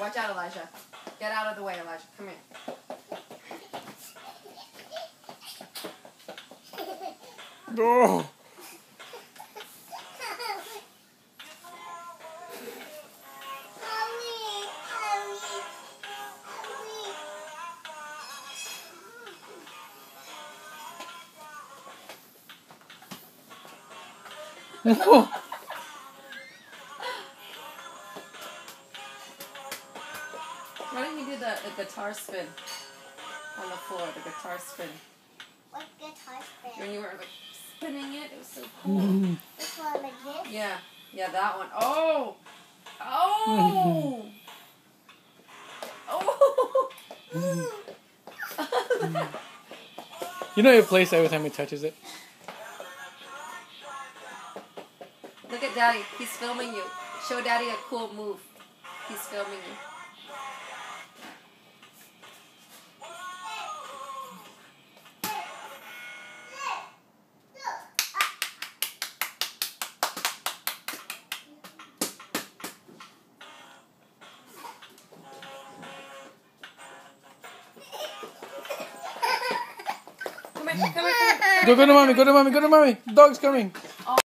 Watch out, Elijah. Get out of the way, Elijah. Come here. Oh. Oh. Why don't you do the guitar spin on the floor? The guitar spin. What guitar spin? When you were like spinning it, it was so cool. This one like this? Yeah, yeah, that one. Oh, oh, oh. You know, it plays every time he touches it. Look at Daddy. He's filming you. Show Daddy a cool move. He's filming you. Come here, come here, come here. Go to mommy, go to mommy, go to mommy. Dog's coming.